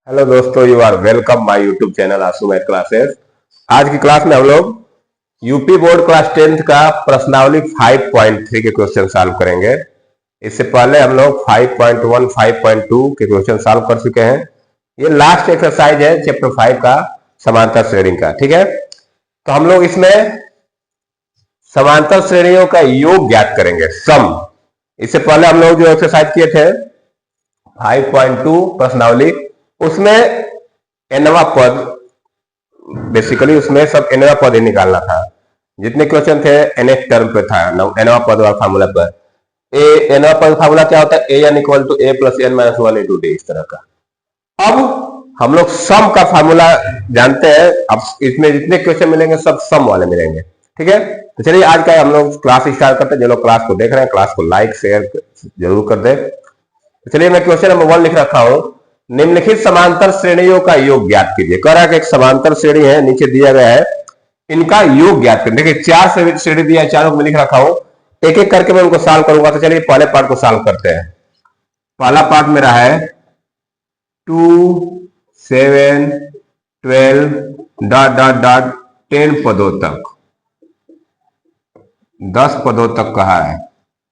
Hello दोस्तों, you are welcome my YouTube channel Aasu math classes. आज की क्लास में हम लोग यूपी बोर्ड क्लास 10th का प्रश्नावली 5.3 के क्वेश्चन सॉल्व करेंगे। इससे पहले हम लोग 5.1, 5.2 के क्वेश्चन सॉल्व कर चुके हैं। ये लास्ट एक्सरसाइज है चैप्टर 5 का, समांतर श्रेणी का। ठीक है, तो हम लोग इसमें समांतर श्रेणियों का योग ज्ञात करेंगे, सम। इससे पहले हम लोग जो एक्सरसाइज किए थे 5.2 प्रश्नावली, उसमें एनवा पद, बेसिकली उसमें सब एनवा पद ही निकालना था। जितने क्वेश्चन थे nth टर्म पे था, एनवा पद और फार्मूला पर। ए एनवा पद फार्मूला क्या होता है? A N equal to A plus N minus one into D, इस तरह का। अब हम लोग सम का फार्मूला जानते हैं। अब इसमें जितने क्वेश्चन मिलेंगे सब सम वाले मिलेंगे। ठीक है, तो चलिए आज का हम लोग क्लास स्टार्ट करते हैं। जो लोग क्लास को देख रहे हैं, क्लास को लाइक शेयर जरूर कर दे। तो चलिए, मैं क्वेश्चन नंबर 1 लिख रखा हूं। निम्नलिखित समांतर श्रेणियों का योग ज्ञात कीजिए। कह रहा है कि एक समांतर श्रेणी है, नीचे दिया गया है, इनका योग ज्ञात करें। देखिए 4 श्रेणी दिया है, चारों को लिख रखा हूं, एक एक करके मैं उनको सॉल्व करूंगा। तो चलिए पहले पार्ट को सॉल्व करते हैं। पहला पार्ट मेरा है 2, 7, 12 डॉट डॉट डॉट 10 पदों तक, 10 पदों तक कहा है।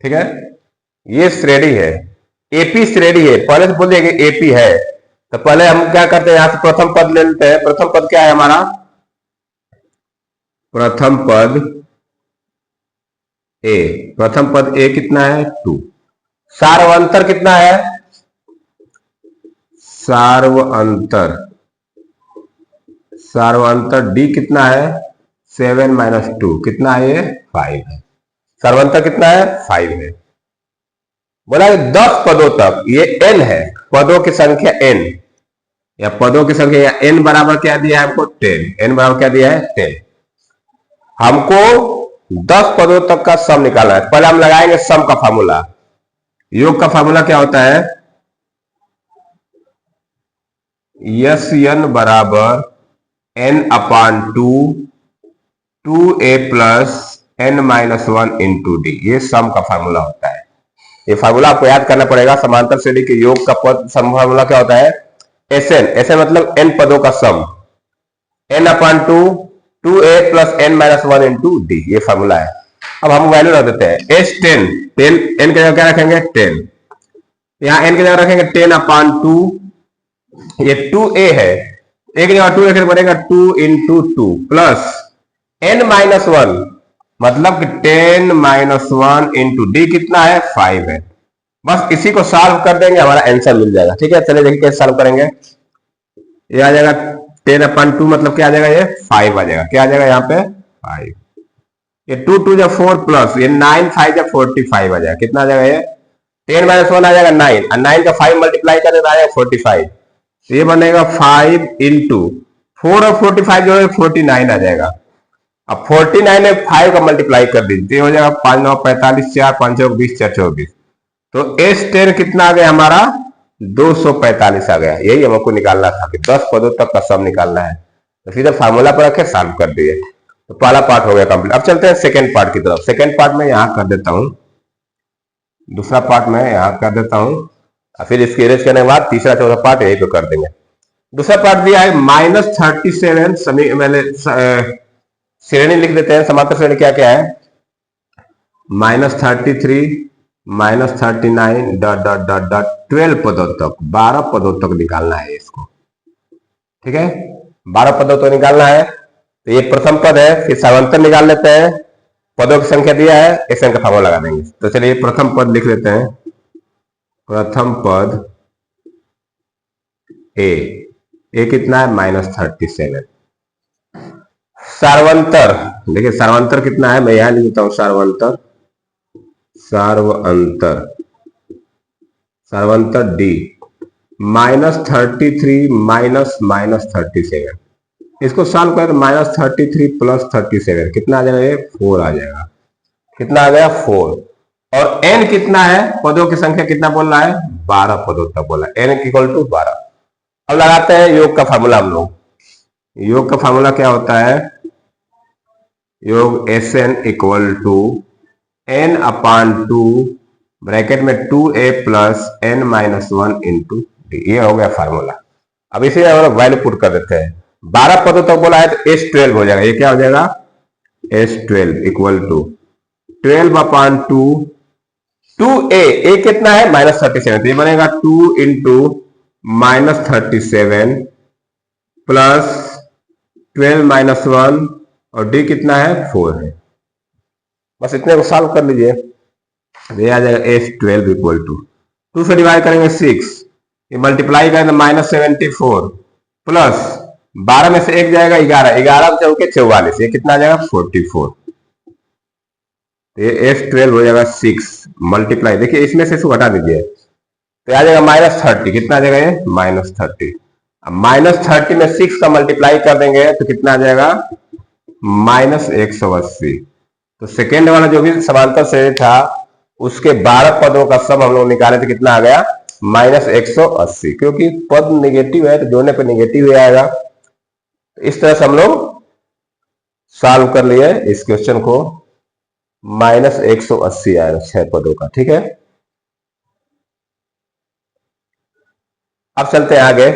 ठीक है, ये श्रेणी है, एपी श्रेणी है। पहले तो बोलिए कि एपी है, तो पहले हम क्या करते हैं, यहां से प्रथम पद ले लेते हैं। प्रथम पद क्या है हमारा? प्रथम पद ए। प्रथम पद ए कितना है? 2। सार्वंतर कितना है? सार्वंतर, सार्वंतर डी कितना है? 7 माइनस 2 कितना है? ये 5 है। सार्वंतर कितना है? 5 है। बोला 10 पदों तक, ये n है, पदों की संख्या n, या पदों की संख्या, या n बराबर क्या दिया है हमको? 10। n बराबर क्या दिया है? 10। हमको 10 पदों तक का सम निकालना है। पहले हम लगाएंगे सम का फार्मूला। योग का फार्मूला क्या होता है? यस n बराबर n अपान 2a plus n minus 1 into D, ये सम का फार्मूला होता है। ये फार्मूला आपको याद करना पड़ेगा। समांतर श्रेणी के योग का पद सम फार्मूला क्या होता है? एसएन। एसएन मतलब n पदों का सम, n अपान 2a plus n minus 1 into D, ये फार्मूला है। अब हम वैल्यू रख देते हैं। एस 10, n की जगह क्या रखेंगे? 10। यहाँ n की जगह रखेंगे 10 अपान 2, ये 2a है, एक जगह 2 रखेंगे, बनेगा 2 इंटू 2 प्लस n माइनस 1, मतलब कि 10 माइनस 1 इंटू डी कितना है? 5 है। बस इसी को सॉल्व कर देंगे, हमारा आंसर मिल जाएगा। ठीक है, चलिए देखिए कैसे सॉल्व करेंगे। ये आ जाएगा 10 अपान 2, मतलब क्या आ जाएगा? ये 5 आ जाएगा। क्या आ जाएगा यहाँ पे? 5। ये 2 2 जब 4 प्लस ये 9 5 जब 45 आ जाएगा। कितना आ जाएगा? ये 10 माइनस 1 आ जाएगा 9, और 9 का 5 मल्टीप्लाई कर देना आ जाएगा 45। तो ये बनेगा 5 इंटू 4 और 45 जो है 49 आ जाएगा। अब 49 में 5 का मल्टीप्लाई कर दीजिए, हो जाएगा 5 9 45, 4 5 20, 4 24। तो एस 10 कितना आ गया हमारा? 245 आ गया। यही हमको निकालना था कि 10 पदों तक का सम निकालना है। तो सीधे फार्मूला पर रखे सॉल्व कर दिए। तो पहला पार्ट हो गया कंप्लीट। अब चलते हैं सेकंड पार्ट की तरफ। सेकंड पार्ट में यहां कर देता हूं, दूसरा पार्ट में यहां कर देता हूं, और फिर इसकी इरेज करने के बाद तीसरा चौथा पार्ट यही पे कर देंगे। दूसरा पार्ट दिया है -37, श्रेणी लिख देते हैं। समांतर श्रेणी क्या क्या है? -33, -39 डॉट डॉट डॉट डॉट 12 पदों तक, 12 पदों तक निकालना है इसको। ठीक है, 12 पदों तक निकालना है। तो ये प्रथम पद है, फिर सार्वंतर निकाल लेते हैं। पदों की संख्या दिया है, एसएन का फार्मूला लगा देंगे। तो चलिए प्रथम पद लिख लेते हैं। प्रथम पद ए कितना है? -37। सार्वंतर, देखिए सार्वंतर कितना है, मैं यहां लिख देता हूं। सार्वंतर, सार्वंतर, सार्वंतर डी -33 -37। इसको सॉल्व करें तो -33 प्लस 37 कितना आ जाएगा? ये 4 आ जाएगा। कितना आ गया? 4। और n कितना है? पदों की संख्या कितना बोल रहा है? 12 पदों तक बोला। n equal to 12। अब लगाते हैं योग का फार्मूला हम लोग। योग का फार्मूला क्या होता है? योग Sn equal to n upon 2 bracket में 2a plus n minus 1 into D, ये हो गया फार्मूला। अब इसे हम लोग वैल्यू पुट कर देते हैं। 12 पदों तक बोला है तो S12 हो जाएगा। ये क्या हो जाएगा? S12 इक्वल टू 12/2 2a कितना है? -37। तो ये बनेगा 2 इंटू -37 प्लस 12 - 1 और d कितना है? 4 है। बस इतने को सॉल्व कर लीजिए। ये आ जाएगा S12 इक्वल टू 2 से डिवाइड करेंगे 6, ये मल्टीप्लाई करेंगे -74 प्लस 12 में से 1 जाएगा 11, 11 चौके 44, ये कितना आ जाएगा? 44। ये S12 हो जाएगा 6 मल्टीप्लाई, देखिए इसमें से इसको घटा दीजिए तो आ जाएगा -30। कितना आ जाएगा? ये -30। अब -30 में 6 का मल्टीप्लाई कर देंगे तो कितना आ जाएगा? -180। तो सेकेंड वाला जो भी समांतर श्रेणी था उसके 12 पदों का सम हम लोग निकाले थे, कितना आ गया? -180। क्योंकि पद निगेटिव है तो जोड़ने पर निगेटिव ही आएगा। इस तरह से हम लोग सॉल्व कर लिए इस क्वेश्चन को। -180 आएगा 6 पदों का। ठीक है, अब चलते हैं आगे।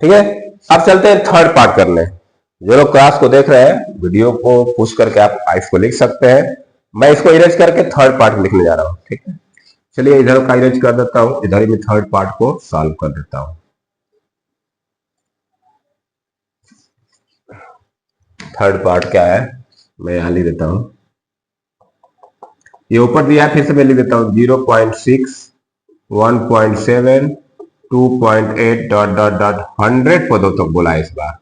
ठीक है, अब चलते हैं थर्ड पार्ट करने। जो लोग क्लास को देख रहे हैं वीडियो को पुश करके आप इसको लिख सकते हैं। मैं इसको इरेज करके थर्ड पार्ट लिखने जा रहा हूं। ठीक है, चलिए इधर का इरेज कर देता हूं, इधर ही मैं थर्ड पार्ट को सॉल्व कर देता हूं। थर्ड पार्ट क्या है मैं यहां लिख देता हूं। ये ऊपर दिया है, फिर से मैं लिख देता हूं 0.6 1.7 2.8 डॉट डॉट डॉट 100 पदों तक बोला है। इस बार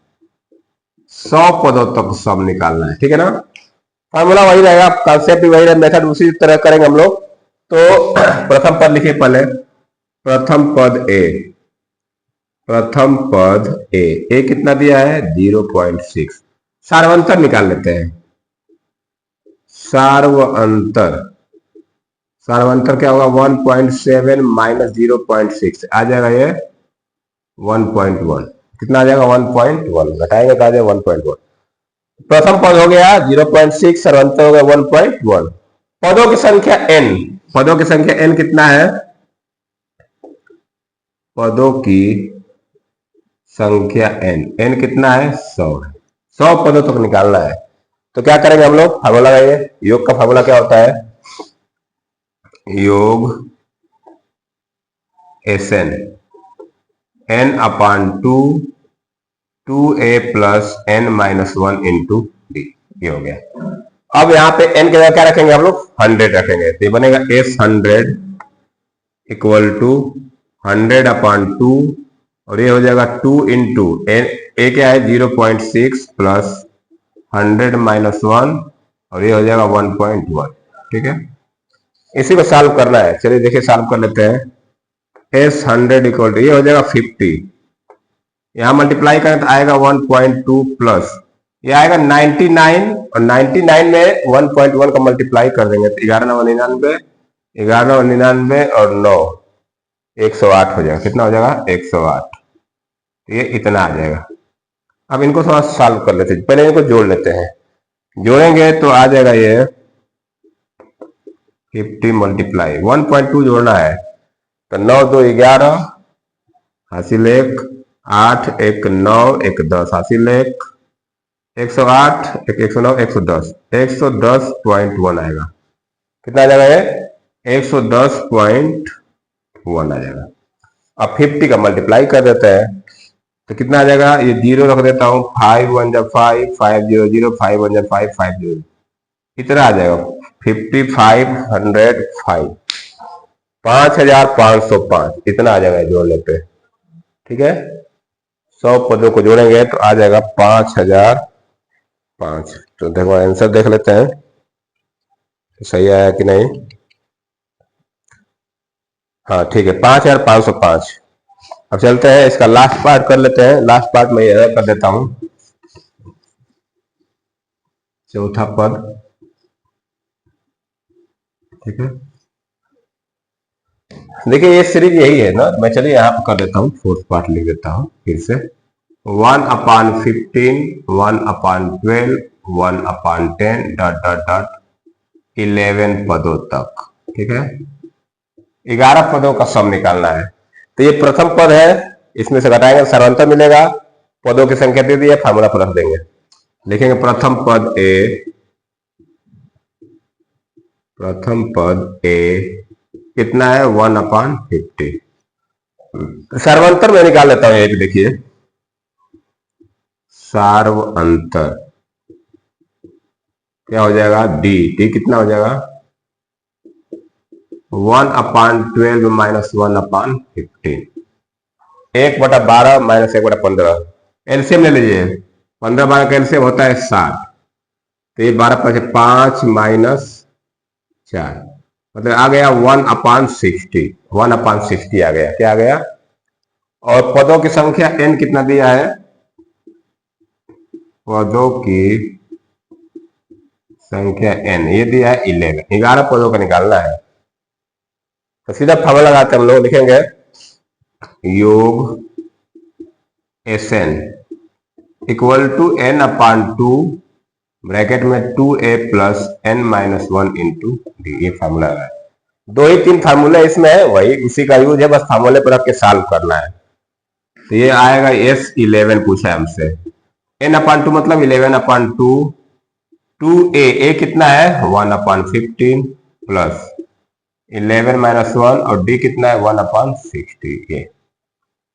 100 पदों तक सम निकालना है। ठीक है ना, फॉर्मूला वही रहेगा, कॉन्सेप्ट भी वही रहेगा, मेथड उसी तरह करेंगे हम लोग। तो प्रथम पद लिखिए पहले, प्रथम पद ए, प्रथम पद ए कितना दिया है? 0.6। सार्वंतर निकाल लेते हैं। सार्वंतर, सार्वंतर क्या होगा? 1.7 - 0.6 आ जाएगा ये 1.1। कितना आ जाएगा? 1.1। घटाएंगे तो आ जाएगा 1.1। प्रथम पद हो गया 0.6, सर्वंतर हो गया 1.1। पदों की संख्या n, पदों की संख्या n कितना है? पदों की संख्या n कितना है? 100 है। 100 पदों तक निकालना है। तो क्या करेंगे हम लोग? फार्मूला लगाइए। योग का फार्मूला क्या होता है? योग Sn n/2 2a + n-1 into d। ये हो गया। अब यहाँ पे n के जगह क्या रखेंगे हम लोग? 100 रखेंगे। तो ये बनेगा S100 इक्वल टू 100/2 और ये हो जाएगा 2 इंटू ए क्या है? 0.6 प्लस 100 - 1 और ये हो जाएगा 1.1। ठीक है, इसी को सॉल्व करना है। चलिए देखिए सॉल्व कर लेते हैं। S100 इक्वल टू ये हो जाएगा 50, यहां मल्टीप्लाई करें तो आएगा 1.2 प्लस ये आएगा 99 और 99 में 1.1 का मल्टीप्लाई कर देंगे तो 11×99 11×99 और 9 108 हो जाएगा। कितना हो जाएगा? 108। ये इतना आ जाएगा। अब इनको थोड़ा सॉल्व कर लेते हैं, पहले इनको जोड़ लेते हैं। जोड़ेंगे तो आ जाएगा ये 50 मल्टीप्लाई 1.2 जोड़ना है तो 9 2 11 हासिल 1 8 1 9 1 10 हासिल 1 108 1 109 110 110.1 आएगा। कितना आ जाएगा? ये 110.1 आ जाएगा। अब 50 का मल्टीप्लाई कर देते हैं तो कितना आ जाएगा? ये 0 रख देता हूं, 5 1 5 5 0 0 5 1 5 5 0 कितना आ जाएगा? 5505 5505 इतना आ जाएगा जोड़ने पे। ठीक है, 100 पदों को जोड़ेंगे तो आ जाएगा 5005। तो देखो आंसर देख लेते हैं सही आया कि नहीं। हाँ ठीक है, 5505। अब चलते हैं इसका लास्ट पार्ट कर लेते हैं। लास्ट पार्ट मैं ये कर देता हूं। चौथा पद, ठीक है, देखिए ये सीरीज यही है ना। मैं चलिए यहाँ पर कर देता हूँ, फोर्थ पार्ट लिख देता हूँ फिर से। 1/15 1/12 1/10 डॉट डॉट डॉट 11 पदों तक। ठीक है, 11 पदों का सम निकालना है। तो ये प्रथम पद है, इसमें से घटाएंगे सर्वांतर मिलेगा, पदों की संख्या दे दी है, फार्मूला पर रख देंगे। लिखेंगे प्रथम पद ए कितना है 1/50। सर्वांतर में निकाल लेता हूं, एक देखिए सार्वअंतर क्या हो जाएगा, डी कितना हो जाएगा 1/12 माइनस 1/15, 1/12 माइनस 1/15। एलसीएम ले लीजिए, 15-12 का एलसीएम होता है 7, तो ये 12 5 माइनस 4, मतलब आ गया 1/60, 1/60 आ गया। क्या आ गया? और पदों की संख्या n कितना दिया है, पदों की संख्या n ये दिया है 11 पदों का निकालना है। तो सीधा फार्मूला लगाते हम लोग, लिखेंगे योग Sn equal to n/2 bracket में 2a plus n-1 into D. ये फार्मूला है। 2 ही 3 फार्मूले इसमें है, वही उसी का यूज है, बस फार्मूले पर रख के सॉल्व करना है। तो ये आएगा S11 पूछा है हमसे, n/2 मतलब 11/2, 2a कितना है 1/15 प्लस 11 माइनस 1 और d कितना है 1/60। ये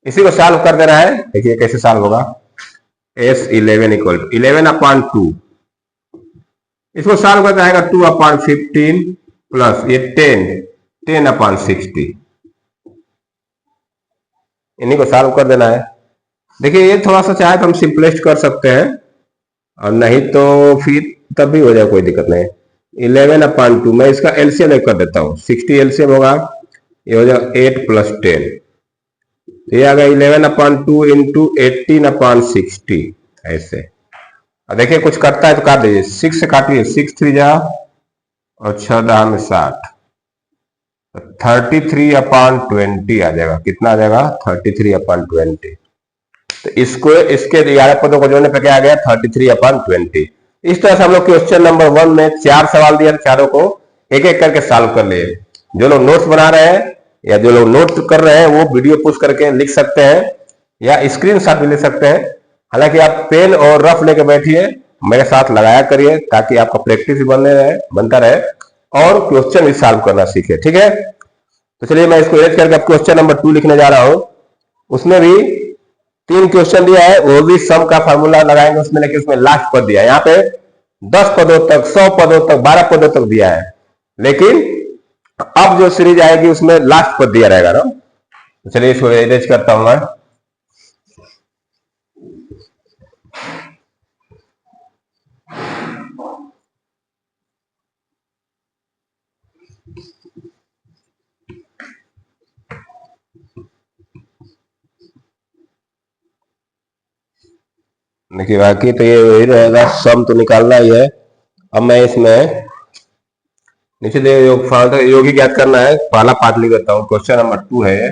इसी को सॉल्व कर देना है। देखिए कैसे सॉल्व होगा, S11 इक्वल टू 11/2, इसको सॉल्व करते आएगा 2/15 प्लस ये 10/60, इन्हीं को सॉल्व कर देना है। देखिए ये थोड़ा सा चाहे तो हम सिंपलेस्ट कर सकते हैं, और नहीं तो फिर तब भी हो जाए, कोई दिक्कत नहीं। 11/2 मैं इसका एलसीएम कर देता हूँ, 60 एलसीएम होगा, ये हो जाएगा 8 प्लस 10, ये आ गया 11/2 इंटू 18/60 ऐसे। और देखिए कुछ कटता है तो काट दीजिए, 6 से काटिए, 6 3 जा और 6 दहा में 60, 33/20 आ जाएगा। कितना आ जाएगा 33/20। तो इसको इसके 11 पदों को जोड़ने पे क्या आ गया 33/20। इस तरह से हम लोग क्वेश्चन नंबर 1 में 4 सवाल दिया, चारों को एक एक करके सॉल्व कर लिए। जो लोग नोट्स बना रहे हैं या जो लोग नोट कर रहे हैं वो वीडियो पुश करके लिख सकते हैं या स्क्रीनशॉट भी ले सकते हैं। हालांकि आप पेन और रफ लेके बैठिए, मेरे साथ लगाया करिए, ताकि आपका प्रैक्टिस भी बनता रहे और क्वेश्चन भी सॉल्व करना सीखे। ठीक है, तो चलिए मैं इसको एड करके अब क्वेश्चन नंबर 2 लिखने जा रहा हूं। उसमें भी 3 क्वेश्चन दिया है, वो भी सम का फार्मूला लगाएंगे उसमें, लेकिन उसमें लास्ट पद दिया है। यहाँ पे 10 पदों तक, 100 पदों तक, 12 पदों तक दिया है, लेकिन अब जो सीरीज आएगी उसमें लास्ट पद दिया रहेगा ना। तो चलिए इसको एरेंज करता हूं मैं। देखिए बाकी तो ये वही रहेगा, सम तो निकालना ही है। अब मैं इसमें नीचे दे योग ही ज्ञात करना है। पहला पार्ट लिख देता हूँ, क्वेश्चन नंबर 2 है,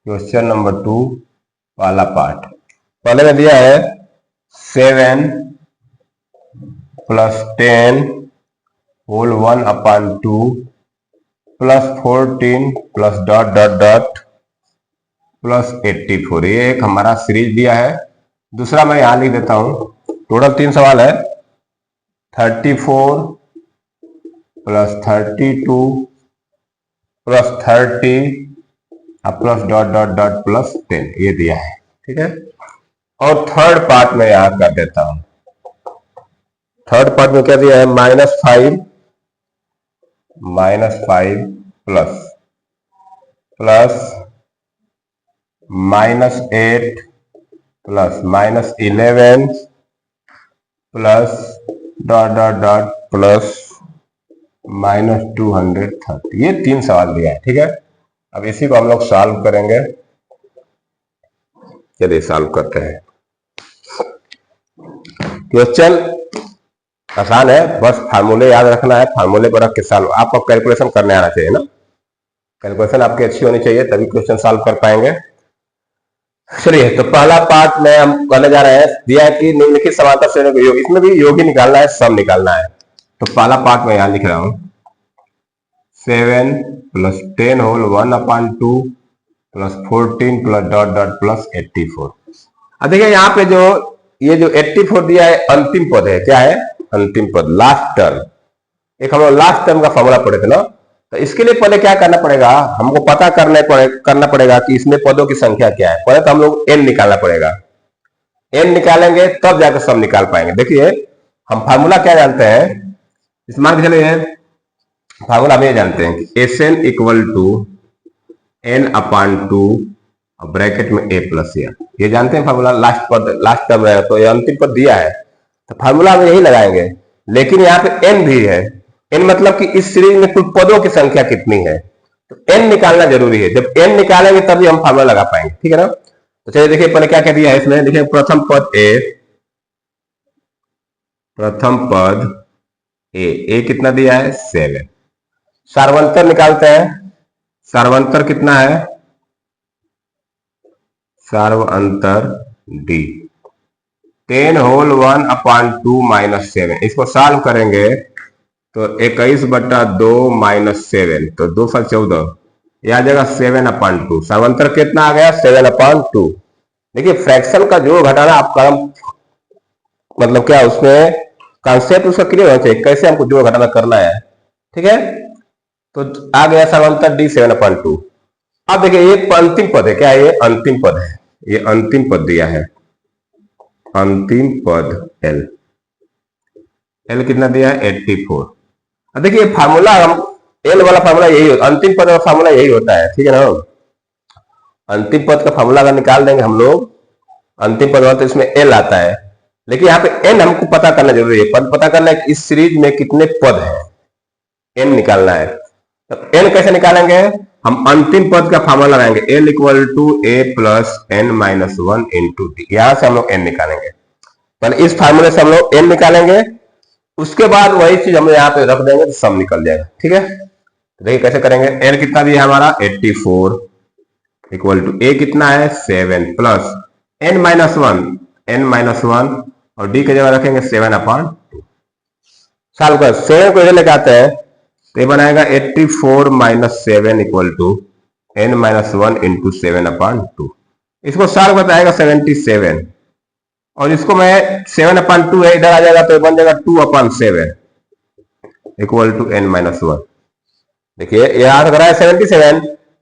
क्वेश्चन नंबर 2 पहला पार्ट। पहले में दिया है 7 plus 10 whole 1/2 plus 14 plus dot dot dot plus 84। ये एक हमारा सीरीज दिया है। दूसरा मैं यहां लिख देता हूं, टोटल 3 सवाल है, 34 plus 32 plus 30 plus dot dot dot plus 10, ये दिया है। ठीक है, और थर्ड पार्ट में यहां कर देता हूं। थर्ड पार्ट में क्या दिया है -5 plus -8 plus -11 plus dot dot dot plus -230। ये 3 सवाल दिया है। ठीक है, अब इसी को हम लोग सॉल्व करेंगे। चलिए सॉल्व करते हैं। क्वेश्चन आसान है, बस फार्मूले याद रखना है, फार्मूले पर रख के सॉल्व। आपको कैलकुलेशन करने आना चाहिए ना, कैलकुलेशन आपकी अच्छी होनी चाहिए, तभी क्वेश्चन सॉल्व कर पाएंगे। चलिए, तो पहला पार्ट में हम करने जा रहे हैं। दिया है कि निम्नलिखित समांतर श्रेणियों का योग, इसमें भी योग ही निकालना है, सम निकालना है। तो पहला पार्ट में यहां लिख रहा हूं, 7 plus 10 whole 1/2 plus 14 plus dot dot plus 84। अब देखिए यहाँ पे जो ये जो 84 दिया है अंतिम पद है, क्या है? अंतिम पद, लास्ट टर्म। एक हम लोग लास्ट टर्म का फॉर्मूला पढ़े थे ना, तो इसके लिए पहले क्या करना पड़ेगा, हमको पता करना पड़ेगा कि इसमें पदों की संख्या क्या है। पहले तो हम लोग एन निकालना पड़ेगा, एन निकालेंगे तब जाकर सब निकाल पाएंगे। देखिए हम फार्मूला क्या जानते हैं, इस मान के चलिए फार्मूला हम ये जानते हैं कि S N equal to n/2 bracket में a प्लस ये जानते हैं फार्मूला। लास्ट पद लास्ट टर्म है तो ये अंतिम पद दिया है तो फार्मूला हम यही लगाएंगे। लेकिन यहाँ पे n भी है, n मतलब कि इस सीरीज में कुल पदों की संख्या कितनी है, तो n निकालना जरूरी है। जब n निकालेंगे तभी हम फार्मूला लगा पाएंगे, ठीक है ना। तो चलिए देखिए पहले क्या क्या दिया है इसमें। देखिए प्रथम पद a कितना दिया है 7। सार्वंतर निकालते हैं, सार्वंतर कितना है, सार्वंतर d 10 होल 1/2 माइनस 7। इसको सॉल्व करेंगे तो 21/2 माइनस 7 तो 2 × 14 यह आ जाएगा 7/2। सार्वंतर कितना आ गया 7/2। देखिए फ्रैक्शन का जोड़ घटाना आपका मतलब क्या उसमें कॉन्सेप्ट उसका क्लियर होना चाहिए, कैसे हमको जोड़ घटाना करना है, ठीक है। तो आ गया सार्वंतर d 7/2। अब देखिए ये अंतिम पद है, क्या है ये अंतिम पद है, ये अंतिम पद दिया है, अंतिम पद l कितना दिया है 84। अब देखिए फार्मूला हम l वाला फार्मूला यही होता है, अंतिम पद का फार्मूला यही होता है, ठीक है ना। अंतिम पद का फार्मूला अगर निकाल देंगे हम लोग, अंतिम पद तो इसमें l आता है, लेकिन यहाँ पे n हमको पता करना जरूरी है। पद पता करना है कि इस सीरीज में कितने पद हैं, n निकालना है। तो n कैसे निकालेंगे, हम अंतिम पद का फार्मूला लगाएंगे l equal to a plus n minus 1 into D. यहां से हम लोग n निकालेंगे, पहले इस फार्मूले से हम लोग n निकालेंगे, उसके बाद वही चीज हम यहाँ पे रख देंगे तो सब निकल जाएगा, ठीक है। तो देखिए कैसे करेंगे, n कितना दिया है हमारा 84 इक्वल टू a कितना है 7 प्लस n-1 और d की जगह रखेंगे 7/2। सॉल्व कर 7 को इधर लेके आते हैं तो ये बनाएगा 84 minus 7 equal to n-1 into 7/2। इसको सॉल्व करता आएगा 77 और इसको मैं 7/2 है इधर आ जाएगा तो बन जाएगा 2/7 इक्वल टू n-1। देखिए यहां से है 77,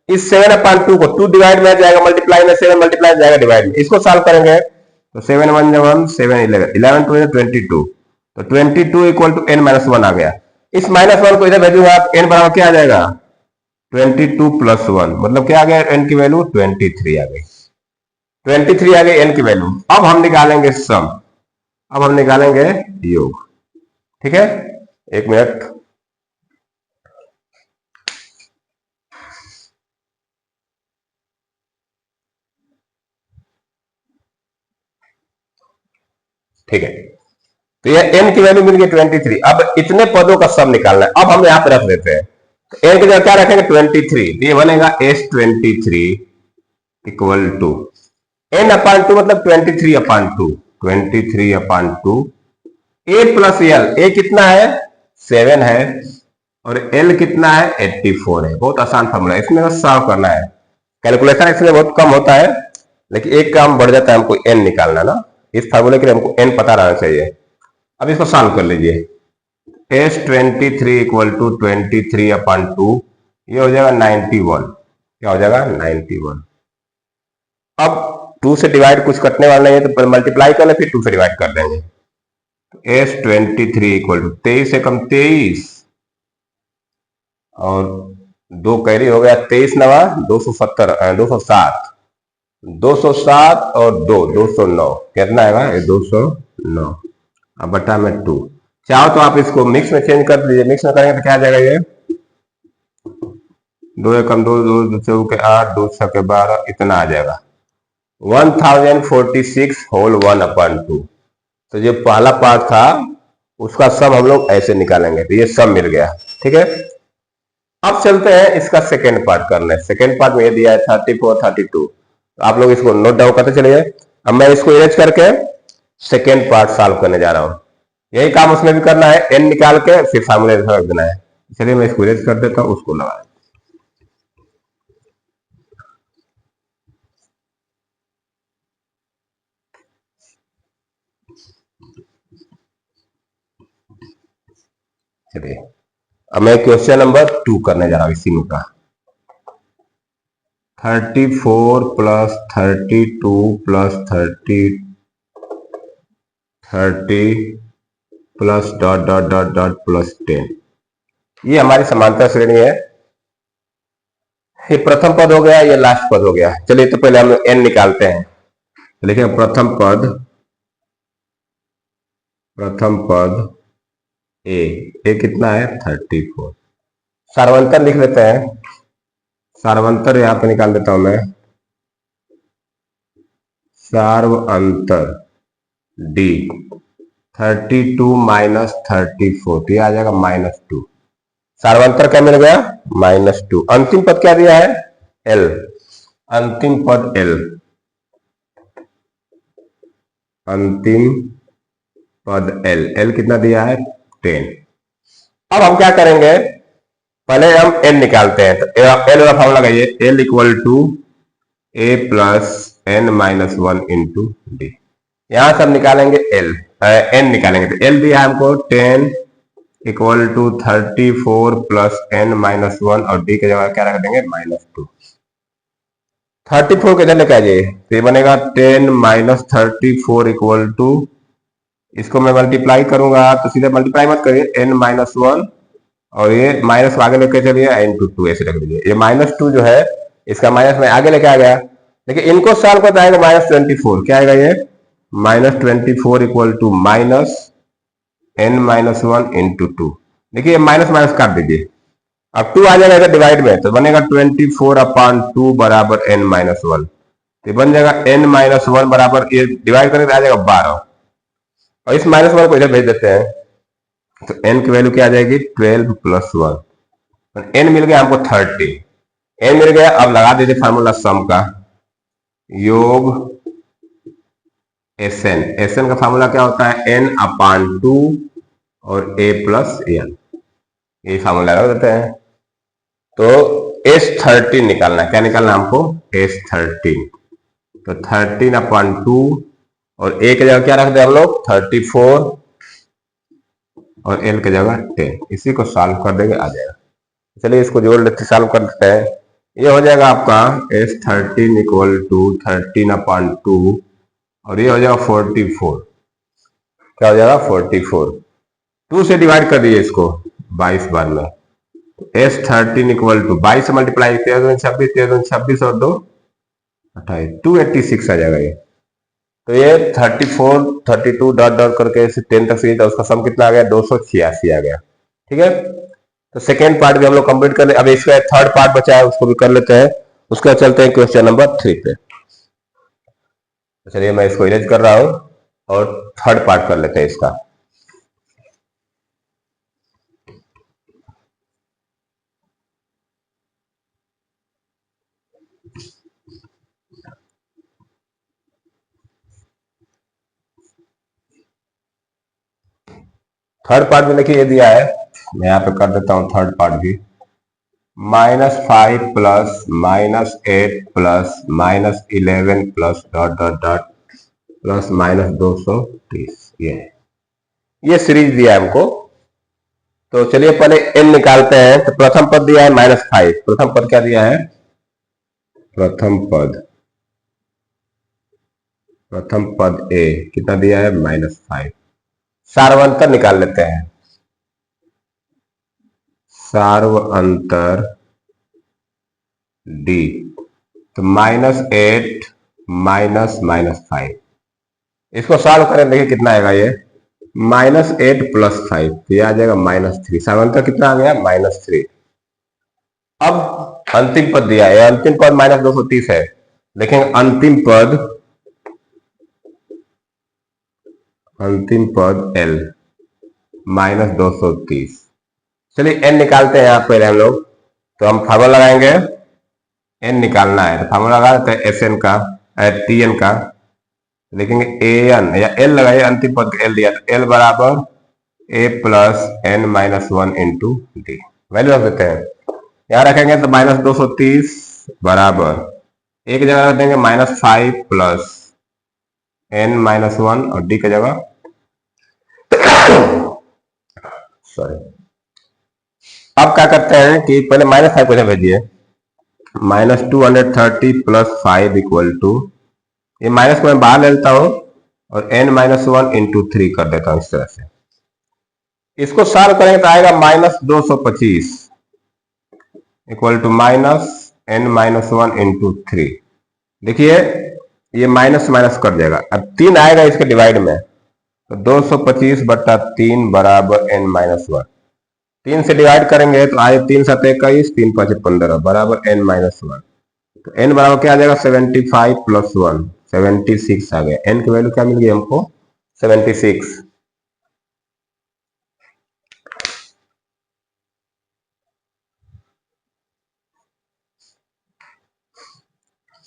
इस 7/2 को 2 डिवाइड में जाएगा, मल्टीप्लाई में 7 मल्टीप्लाई में जाएगा डिवाइड में। इसको सॉल्व करेंगे तो 7 1 1 7 11 11 2 22 तो 22 इक्वल टू n-1 आ गया। इस -1 को इधर भेजूंगा n बराबर क्या आ जाएगा 22 + 1 मतलब क्या आ गया n की वैल्यू 23 आ गई, 23 आ गई n की वैल्यू। अब हम निकालेंगे सम, अब हम निकालेंगे योग, ठीक है। एक मिनट, ठीक है। तो ये n की वैल्यू मिल गई 23। अब इतने पदों का सम निकालना है, अब हम यहां पे रख देते हैं। तो n की जगह क्या रखेंगे 23, ये बनेगा S23 इक्वल टू n/2 मतलब 23/2 23/2 a प्लस l। a कितना है 7 है और l कितना है 84 है। बहुत आसान फॉर्मूला है, इसमें बस सॉल्व करना है। कैलकुलेशन इसमें बहुत कम होता है लेकिन एक काम बढ़ जाता है, हमको n निकालना ना। इस फार्मूले के लिए हमको n पता रहना चाहिए। अब इसको सॉल्व कर लीजिए, S23 इक्वल टू 23/2 ये हो जाएगा 91। क्या हो जाएगा 91। अब 2 से डिवाइड कुछ कटने वाला नहीं है तो मल्टीप्लाई कर ले, फिर 2 से डिवाइड कर देंगे। S23 इक्वल टू 23 से कम 23 और 2 कैरी हो गया 23 नवा 270 207 207 और 209 कितना आएगा ये 209। अब बटा में 2। चाहो तो आप इसको मिक्स में चेंज कर दीजिए, मिक्स में करेंगे तो क्या आ जाएगा ये 2 एकम 2 2 चौके 8 2 छक्के 12 इतना आ जाएगा 1046 होल 1/2। तो जो पहला पार्ट था उसका सम हम लोग ऐसे निकालेंगे, तो ये सम मिल गया, ठीक है। अब चलते हैं इसका सेकेंड पार्ट करने। सेकेंड पार्ट में ये दिया है 34 32, तो आप लोग इसको नोट डाउन करते चलिए। अब मैं इसको इरेज करके सेकेंड पार्ट सॉल्व करने जा रहा हूं। यही काम उसमें भी करना है, n निकाल के फिर फार्मूले रख देना है। चलिए मैं इसको इरेज कर देता हूं, उसको लगा। चलिए अब मैं क्वेश्चन नंबर 2 करने जा रहा हूं इसी में का। 34 plus 32 plus 30 plus dot dot dot dot plus 10, ये हमारी समांतर श्रेणी है। ये प्रथम पद हो गया, ये लास्ट पद हो गया। चलिए तो पहले हम n निकालते हैं। लिखें प्रथम पद ए कितना है 34। सार्वंतर लिख लेते हैं, सार्वंतर यहां पे निकाल देता हूं मैं। सार्वंतर डी 32 माइनस 34, तो ये आ जाएगा -2। सार्वंतर क्या मिल गया -2। अंतिम पद क्या दिया है एल, अंतिम पद एल, अंतिम पद एल, एल कितना दिया है 10। अब हम क्या करेंगे, पहले हम एन निकालते हैं। तो एल का फॉर्मूला लगाइए, L equal to A plus N minus 1 into D. यहां से हम निकालेंगे एल, एन निकालेंगे। तो एल दिया हमको 10 equal to 34 plus N minus 1 और डी की जगह क्या रख देंगे -2। 34 किधर लेके आ जाइए, तो ये बनेगा 10 माइनस 34 इक्वल टू, इसको मैं मल्टीप्लाई करूंगा तो सीधे मल्टीप्लाई मत करिए, n माइनस 1 और ये माइनस आगे लेके चलिए n टू 2 ऐसे रख दीजिए। ये -2 जो है इसका माइनस में आगे लेके आ गया, लेकिन इनको सॉल्व करता है -24। क्या आएगा ये -24 equal to minus n minus 1 into 2। देखिए माइनस माइनस काट दीजिए, अब 2 आ जाएगा डिवाइड में, तो बनेगा 24/2 बराबर n माइनस 1। तो बन जाएगा n माइनस 1 बराबर, ये डिवाइड करेंगे आ जाएगा 12 और इस -1 को इधर भेज देते हैं। तो n की वैल्यू क्या आ जाएगी 12 प्लस 1। n मिल गया हमको 30, n मिल गया। अब लगा दीजिए फार्मूला सम का, योग Sn। Sn का फार्मूला क्या होता है n/2 और a प्लस n, ये फार्मूला लगा देते हैं। तो S13 निकालना है, क्या निकालना है हमको S13। तो 13/2 और a की जगह क्या रख दे हम लोग 34 और l की जगह 10, इसी को सॉल्व कर देंगे आ जाएगा। चलिए इसको जोड़ लेते, सॉल्व कर देते हैं। ये हो जाएगा आपका S13 इक्वल टू 13/2 और ये हो जाएगा 44। क्या हो जाएगा 44, 2 से डिवाइड कर दिए इसको 22 बार में। S13 इक्वल टू 22 से मल्टीप्लाई 13 26 और 2 28, 286 आ जाएगा ये। तो ये 34 32 डॉट डॉट करके 10 तक सीधा, उसका सम कितना आ गया 286 आ गया। ठीक है, तो सेकेंड पार्ट भी हम लोग कंप्लीट कर ले। अब इसका थर्ड पार्ट बचा है उसको भी कर लेते हैं, उसके बाद चलते हैं क्वेश्चन नंबर 3 पे। चलिए मैं इसको इरेज कर रहा हूं और थर्ड पार्ट कर लेते हैं इसका। थर्ड पार्ट में देखिए ये दिया है, मैं यहाँ पे कर देता हूँ थर्ड पार्ट भी। -5 plus -8 plus -11 plus dot dot dot plus -230, ये सीरीज दिया है हमको। तो चलिए पहले n निकालते हैं। तो प्रथम पद दिया है -5, प्रथम पद क्या दिया है, प्रथम पद a कितना दिया है -5। सार्वंतर निकाल लेते हैं, सार्वंतर d, तो -8 -5, इसको सॉल्व करें देखिए कितना आएगा ये -8 प्लस 5, तो ये आ जाएगा -3। सार्वंतर कितना आ गया -3। अब अंतिम पद दिया है, अंतिम पद -230 है, देखेंगे अंतिम पद l -230। चलिए n निकालते हैं यहाँ पहले हम लोग। तो हम फार्मूला लगाएंगे, n निकालना है तो फार्मूला लगा देते हैं Sn का, Tn का। लिखेंगे an या l लगाइए, अंतिम पद l दिया तो l बराबर a plus n minus 1 into D. Value रख देते हैं। यहाँ रखेंगे तो -230 बराबर, एक जगह रख देंगे -5 प्लस n-1 और d की जगह सॉरी। अब क्या करते हैं कि पहले -5 को भेजिए, -230 प्लस 5 इक्वल टू, ये माइनस को मैं बाहर ले लेता हूं और n-1 इंटू 3 कर देता हूं इस तरह से। इसको सॉल्व करेंगे तो आएगा -225 इक्वल टू -n-1 इंटू 3। देखिए ये माइनस माइनस कर देगा, अब 3 आएगा इसके डिवाइड में, तो 225 बटा 3 बराबर n-1। 3 से डिवाइड करेंगे तो आए 3 7 21, 3 5 15 बराबर n-1। तो n बराबर क्या आ जाएगा 75 प्लस 1 76 आ गया। n की वैल्यू क्या मिल गई हमको 76।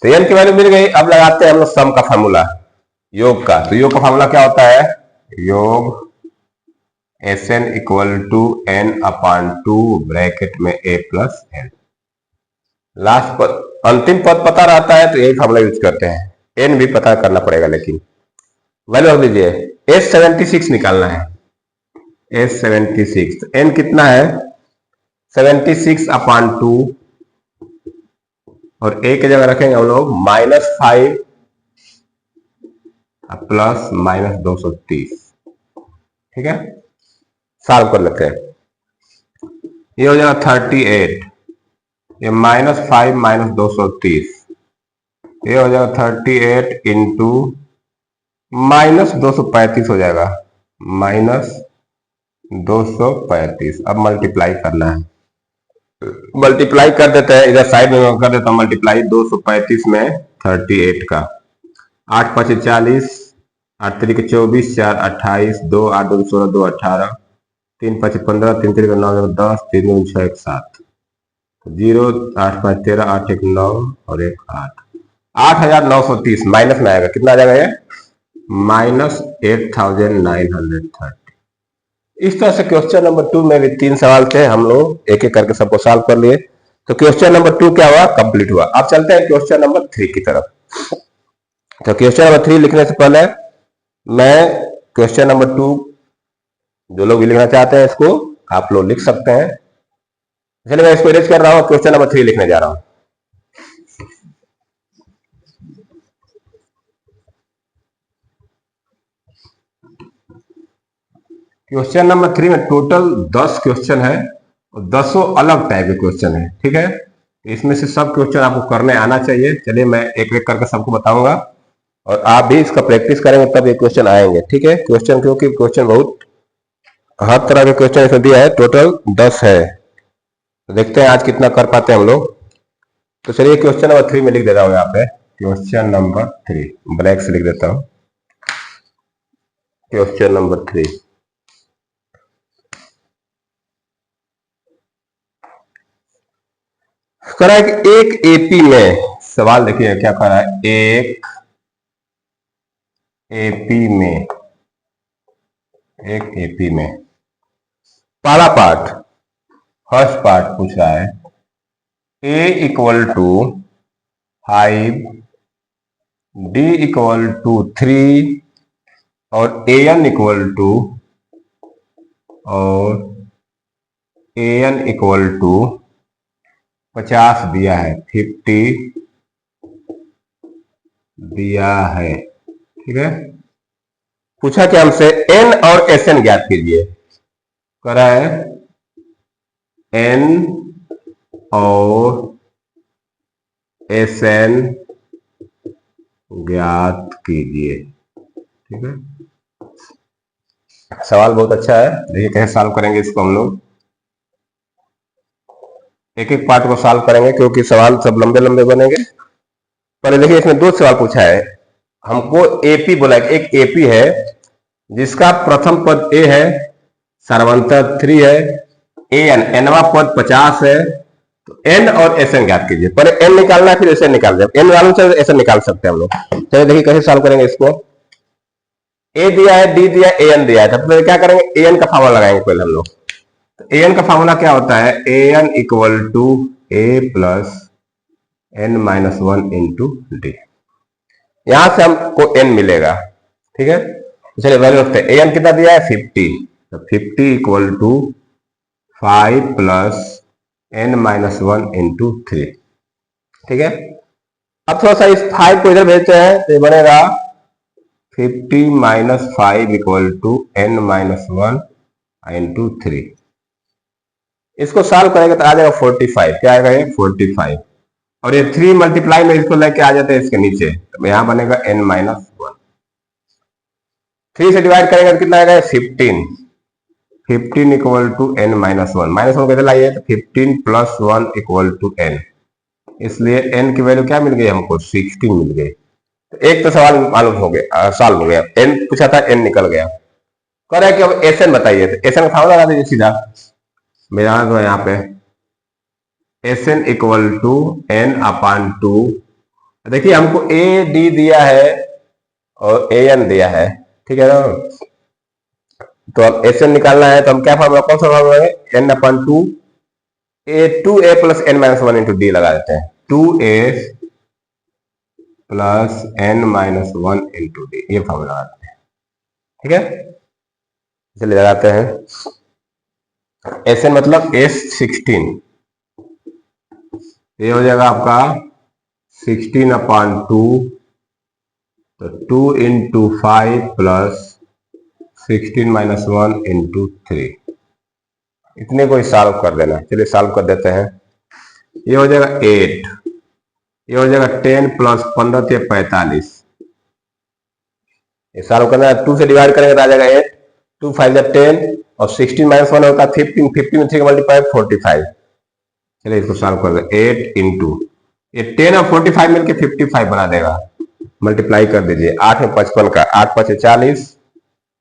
तो n की वैल्यू मिल गई। अब लगाते हैं हम लोग सम का फार्मूला, योग का। तो योग का फार्मूला क्या होता है, योग Sn equal to n/2 bracket में a प्लस n। लास्ट पद, अंतिम पद पता रहता है तो यही फार्मूला यूज करते हैं। n भी पता करना पड़ेगा, लेकिन वैल्यू रख दीजिए। S76 निकालना है, S76। तो n कितना है 76/2 और a की जगह रखेंगे हम लोग -5 प्लस -230। ठीक है, सॉल्व कर लेते हैं। ये हो जाएगा 38, ये -5 -230, ये हो जाएगा 38 इंटू -235 हो जाएगा, -235। अब मल्टीप्लाई करना है, मल्टीप्लाई कर देते हैं, इधर साइड में कर देता हूं मल्टीप्लाई। 235 में 38 का 8 5 40, 8 3 24, 4 28, 2 8 2 16, 2 18, 3 5 15, 3 3 9 10, 3 2 6 1 7, 0 8 5 13, 8 1 9 और 1 8, 8930 माइनस में आएगा। कितना आ जाएगा ये -8930। इस तरह से क्वेश्चन नंबर 2 में भी 3 सवाल थे, हम लोग एक एक करके सबको सॉल्व कर लिए। तो क्वेश्चन नंबर 2 क्या हुआ, कंप्लीट हुआ। अब चलते हैं क्वेश्चन नंबर 3 की तरफ। तो क्वेश्चन नंबर 3 लिखने से पहले मैं क्वेश्चन नंबर 2, जो लोग भी लिखना चाहते हैं इसको आप लोग लिख सकते हैं। चलिए मैं इसको इरेज कर रहा हूं, क्वेश्चन नंबर 3 लिखने जा रहा हूं। क्वेश्चन नंबर 3 में टोटल 10 क्वेश्चन है और 10 अलग टाइप के क्वेश्चन है। ठीक है, इसमें से सब क्वेश्चन आपको करने आना चाहिए। चलिए मैं एक एक करके सबको बताऊंगा और आप भी इसका प्रैक्टिस करेंगे तब ये क्वेश्चन आएंगे। ठीक है, क्वेश्चन क्योंकि क्वेश्चन बहुत हर तरह के क्वेश्चन इसमें दिया है, टोटल 10 है। तो देखते हैं आज कितना कर पाते हैं हम लोग। तो चलिए क्वेश्चन नंबर 3 में लिख दे रहा हूं यहाँ पे, क्वेश्चन नंबर 3 ब्लैक से लिख देता हूं। क्वेश्चन नंबर 3, कह रहा है कि एक एपी में, सवाल देखिए क्या कह रहा है, एक एपी में, एक एपी में पहला पार्ट, फर्स्ट पार्ट पूछ रहा है a equal to 5, d equal to 3 और an इक्वल टू, और an इक्वल टू 50 दिया है, 50 दिया है। ठीक है, पूछा कि हमसे n और Sn ज्ञात कीजिए। कह रहा है n और Sn ज्ञात कीजिए। ठीक है, सवाल बहुत अच्छा है। देखिए कैसे सॉल्व करेंगे इसको हम लोग, एक एक पार्ट को सॉल्व करेंगे क्योंकि सवाल सब लंबे लंबे बनेंगे। पहले देखिए इसमें 2 सवाल पूछा है, हमको एपी बोला है, एक एपी है जिसका प्रथम पद ए है, सार्वंतर 3 है, एन एनवा पद 50 है। तो एन और एसएन ज्ञात कीजिए। पहले एन निकालना है फिर एसएन निकाल दे, एन वालों से एसएन निकाल सकते हैं हम लोग। चलिए देखिए कैसे सॉल्व करेंगे इसको। ए दिया है, डी दिया है, एन दिया है, तो क्या करेंगे एन का फार्मूला लगाएंगे पहले हम लोग। तो ए एन का फॉर्मूला क्या होता है, A N equal to A plus N minus one into D. यहां से हमको एन मिलेगा, ठीक है। तो चलिए वैल्यू रखते हैं, ए एन कितना दिया है 50, तो 50 equal to 5 plus N minus one into three, ठीक है। अब थोड़ा सा इस 5 को इधर भेजते हैं तो ये बनेगा 50 minus 5 equal to N minus one into three. इसको सॉल्व करेंगे तो आ जाएगा 45, क्या आएगा ये 45, और ये 3 मल्टीप्लाई में इसको लेके आ जाते हैं इसके नीचे, तो यहाँ बनेगा n माइनस वन। 3 से डिवाइड करेंगे तो कितना आएगा 15, 15 equal to N minus one, minus one कैसे लाइए तो 15 plus one equal to N, इसलिए n की वैल्यू क्या मिल गई हमको 16 मिल गई। तो एक तो सवाल मालूम हो गया, सॉल्व हो गया, n पूछा था n निकल गया। कह रहा है कि अब एस एन बताइए, तो एस एन का फॉर्मूला लगा दीजिए सीधा, मेरा तो यहाँ पे S N equal to N upon two. देखिए हमको ए डी दिया है और ए एन दिया है, ठीक है ना। तो अब एस एन निकालना है तो हम क्या फॉर्मूला, कौन सा फॉर्मूला है, N upon two A plus N minus one into D लगा देते हैं, 2a plus N minus one into D, ये फॉर्मूला लगाते हैं, ठीक है। चलिए लगाते हैं, एस एन मतलब S16, ये हो जाएगा आपका 16 अपान टू, तो 2 into 5 plus 16 minus one into three, इतने को ही सॉल्व कर देना। चलिए सॉल्व कर देते हैं, ये हो जाएगा 8, ये हो जाएगा 10 प्लस 15 थे 45, ये सॉल्व करना है, 2 से डिवाइड करेंगे तो आ जाएगा 8, 2 5 10 और 16 माइनस वन होगा 15, 50 में 3 मल्टीप्लाई 45। चलिए इसको सॉल्व कर दे, 8 इंटू ये 10 और 45 मिलके 55 बना देगा, मल्टीप्लाई कर दीजिए, 8 में 55 का, 8 5 40,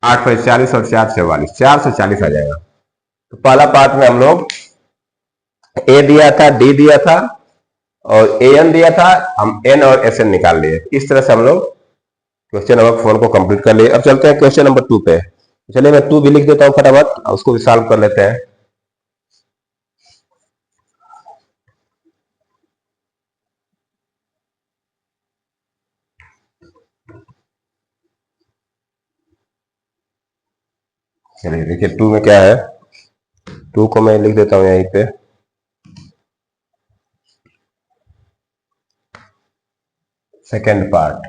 8 5 40 और 4 44, 4 से 40 आ जाएगा। तो पहला पार्ट में हम लोग ए दिया था, डी दिया था और ए एन दिया था, हम एन और एस एन निकाल लिए। इस तरह से हम लोग क्वेश्चन नंबर 4 को कंप्लीट कर लिए। अब चलते हैं क्वेश्चन नंबर 2 पे। चलिए मैं 2 भी लिख देता हूं फटाफट, उसको भी सॉल्व कर लेते हैं। चलिए देखिए 2 में क्या है, 2 को मैं लिख देता हूं यहीं पे, second part,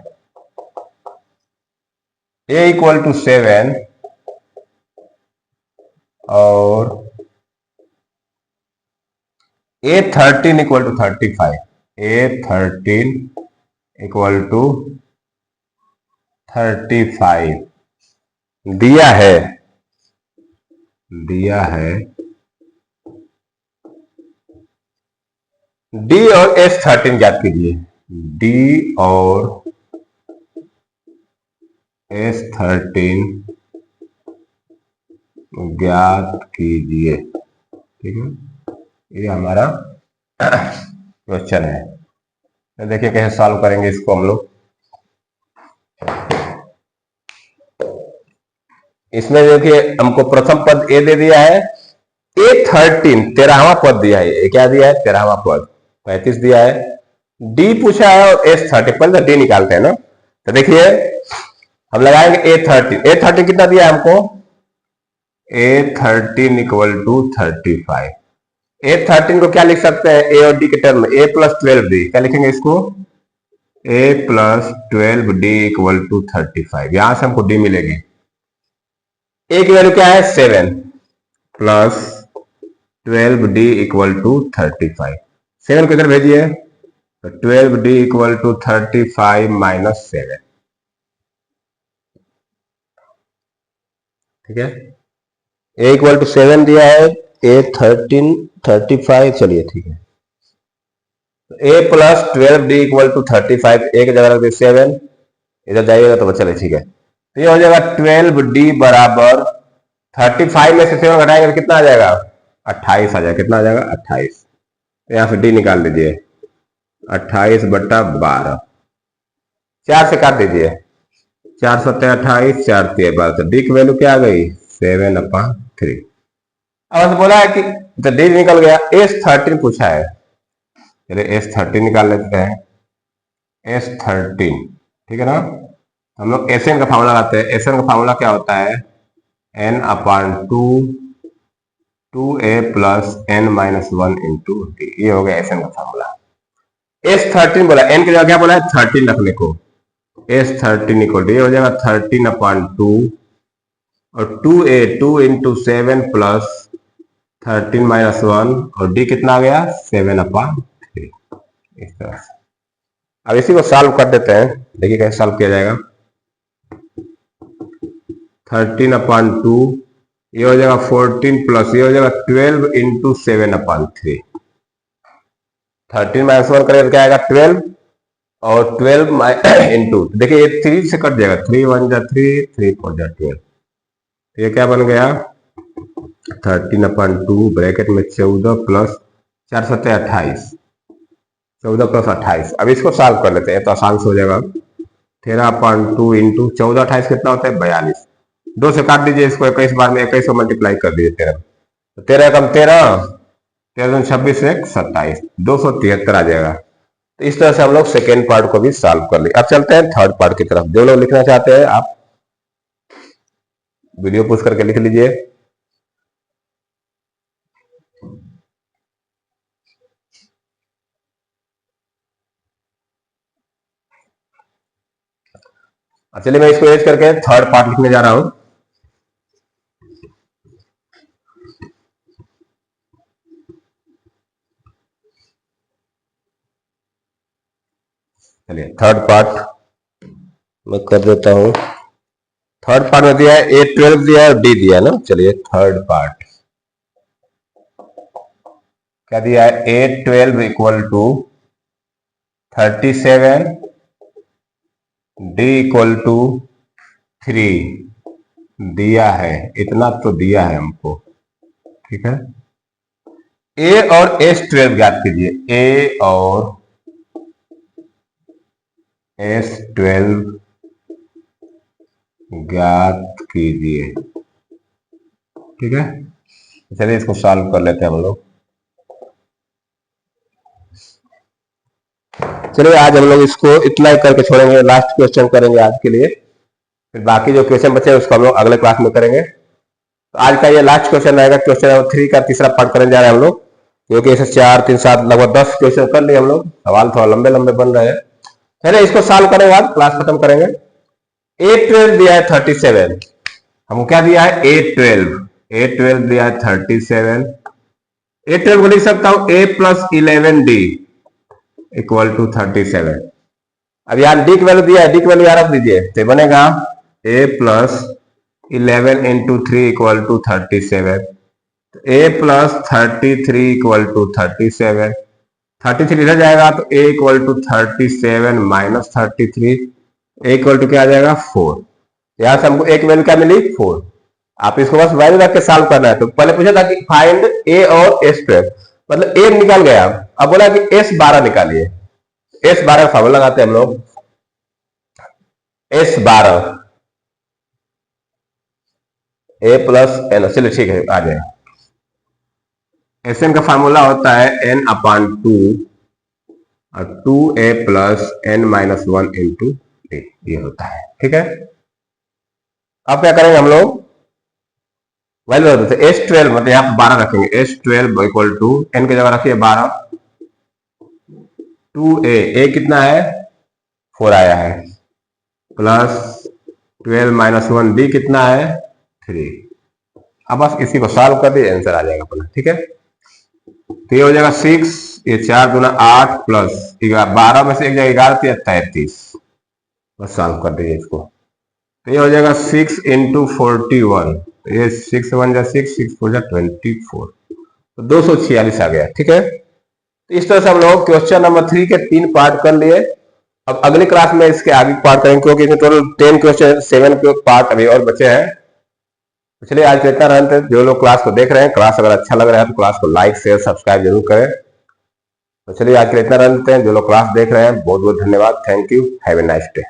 a equal to 7 और A13 equal to 35, A13 equal to 35 दिया है, D और S13 ज्ञात कीजिए, D और S13 ज्ञात कीजिए, ठीक है। ये हमारा क्वेश्चन है, तो देखिए कैसे सॉल्व करेंगे इसको हम लोग। इसमें देखिए हमको प्रथम पद ए दे दिया है, A13 13वां पद दिया है, क्या दिया है 13वां पद 35 दिया है, डी पूछा है और S13, पहले तो डी निकालते हैं ना। तो देखिए हम लगाएंगे A13 कितना दिया है हमको, A13 इक्वल टू 35, A13 को क्या लिख सकते हैं ए और डी के टर्म में, A प्लस 12D, क्या लिखेंगे इसको, A plus 12D equal to 35, यहां से हमको डी मिलेगी। ए की वैल्यू क्या है 7 प्लस 12D इक्वल टू 35, 7 को इधर भेजिए तो 12D इक्वल टू 35 माइनस 7, ठीक है। ए इक्वल टू 7 दिया है, A13 35, चलिए ठीक है। ए प्लस 12D इक्वल टू 35, ए की जगह रख दिए 7, इधर जाइएगा तो चले ठीक है। तो ये हो जाएगा 12D बराबर 35 में से 7 घटाएंगे तो कितना आ जाएगा 28 आ जाएगा, कितना आ जाएगा 28, तो यहां से डी निकाल दीजिए, 28 बटा 12, 4 से काट दीजिए, 4 7 28, 4 3 12, तो डी की वैल्यू क्या आ गई 7/3। अब हमसे बोला है कि तो डी निकल गया, S13 पूछा है, चलिए S13 निकाल लेते हैं, S13 ठीक है ना। हम लोग एस एन का फार्मूला लगाते हैं, एस एन का फार्मूला क्या होता है, n/2 2a plus n minus 1 into D, ये हो गया एस एन का फार्मूला। S13 बोला, n की जगह क्या बोला है 13 रखने को, S13 इक्वल टू ये हो जाएगा 13/2 और 2a 2 इंटू 7 प्लस 13 माइनस 1 और डी कितना आ गया 7/3, इस तरह से। अब इसी को सॉल्व कर देते हैं, देखिए कैसे सॉल्व किया जाएगा। 13/2 ये हो जाएगा 14 प्लस ये हो जाएगा 12 इंटू 7/3, 13 माइनस 1 करें तो क्या आएगा 12 और 12 इंटू, देखिए ये 3 से कट जाएगा, 3 1 जा 3 3 4 जा 12, तो ये क्या बन गया 13/2 ब्रैकेट में 14 प्लस 4 7 28, 14 प्लस 28। अब इसको सॉल्व कर लेते हैं तो आसान से हो जाएगा। 13/2 इंटू 14 28 कितना होता है 42, 2 से काट दीजिए इसको, 21 बार में 21 को मल्टीप्लाई कर दीजिए 13, तो 13 कम 13 13 26 1 27, 273 आ जाएगा। तो इस तरह से हम लोग सेकेंड पार्ट को भी सॉल्व कर लिए। अब चलते हैं थर्ड पार्ट की तरफ। जो लोग लिखना चाहते हैं आप वीडियो पुश करके लिख लीजिए। चलिए मैं इसको एज करके थर्ड पार्ट लिखने जा रहा हूं। चलिए थर्ड पार्ट मैं कर देता हूं। थर्ड पार्ट में दिया है A12 दिया है और D दिया है ना। चलिए थर्ड पार्ट क्या दिया है, A12 equal to 37, D equal to 3 दिया है, इतना तो दिया है हमको, ठीक है। A और S12 ज्ञात कीजिए, A और S12 ज्ञात कीजिए, ठीक है। चलिए इसको सॉल्व कर लेते हैं हम लोग। चलिए आज हम लोग इसको इतना ही करके छोड़ेंगे, लास्ट क्वेश्चन करेंगे आज के लिए, फिर बाकी जो क्वेश्चन बचे उसको हम लोग अगले क्लास में करेंगे। तो आज का ये लास्ट क्वेश्चन रहेगा, क्वेश्चन नंबर 3 का तीसरा पार्ट करने जा रहे हैं हम लोग, क्योंकि ऐसे 4 3 7 लगभग 10 क्वेश्चन कर लिए हम लोग, सवाल थोड़ा लंबे लंबे बन रहे हैं। चलिए इसको सॉल्व करेंगे, आज क्लास खत्म करेंगे। A12 दिया है 37, हमको क्या दिया है A12 दिया है 37, A12 को लिख सकता हूं A plus 11D equal to 37। अब यहाँ डी की वैल्यू दिया है, डी की वैल्यू यहाँ रख दीजिए, तो बनेगा A plus 11 into 3 equal to 37, A plus 33 equal to 37, 33 इधर जाएगा तो A equal to 37 minus 33, A equal to क्या आ जाएगा 4। यहां से हमको एक वैल्यू क्या मिली 4। आप इसको बस वैल्यू रख के सॉल्व करना है। तो पहले पूछा था कि फाइंड A और S12, मतलब A निकल गया, अब बोला कि S12 निकालिए। S12 का फार्मूला लगाते हैं हम लोग, S12 A प्लस एन, चलिए ठीक है आ जाए। Sn का फार्मूला होता है n/2 और 2a plus n minus 1 into D, ये होता है, ठीक है। अब क्या करेंगे हम लोग, वैल्यू रख देते हैं S12, मतलब यहाँ पर 12 रखेंगे, S12 इक्वल टू n की जगह रखिए 12, 2a कितना है 4 आया है, प्लस 12 माइनस 1 डी कितना है 3। अब बस इसी को सॉल्व कर दिए, आंसर आ जाएगा अपना, ठीक है। तो ये हो जाएगा 6, ये 4 दूना 8 प्लस 12 में से एक जगह 11 33, बस सॉल्व कर दीजिए इसको। तो ये हो जाएगा 6 इंटू 41, ये 6 1 जा 6 6 4 जा 24, तो 246 आ गया, ठीक है। तो इस तरह से हम लोग क्वेश्चन नंबर 3 के 3 पार्ट कर लिए। अब अगली क्लास में इसके आगे पार्ट करेंगे, क्योंकि इसमें टोटल 10 क्वेश्चन 7 के पार्ट अभी और बचे हैं। चलिए आज इतना रहते हैं। जो लोग क्लास को देख रहे हैं, क्लास अगर अच्छा लग रहा है तो क्लास को लाइक शेयर सब्सक्राइब जरूर करें। तो चलिए आज के लिए इतना रहते हैं। जो लोग क्लास देख रहे हैं बहुत बहुत धन्यवाद, thank you, have a nice day.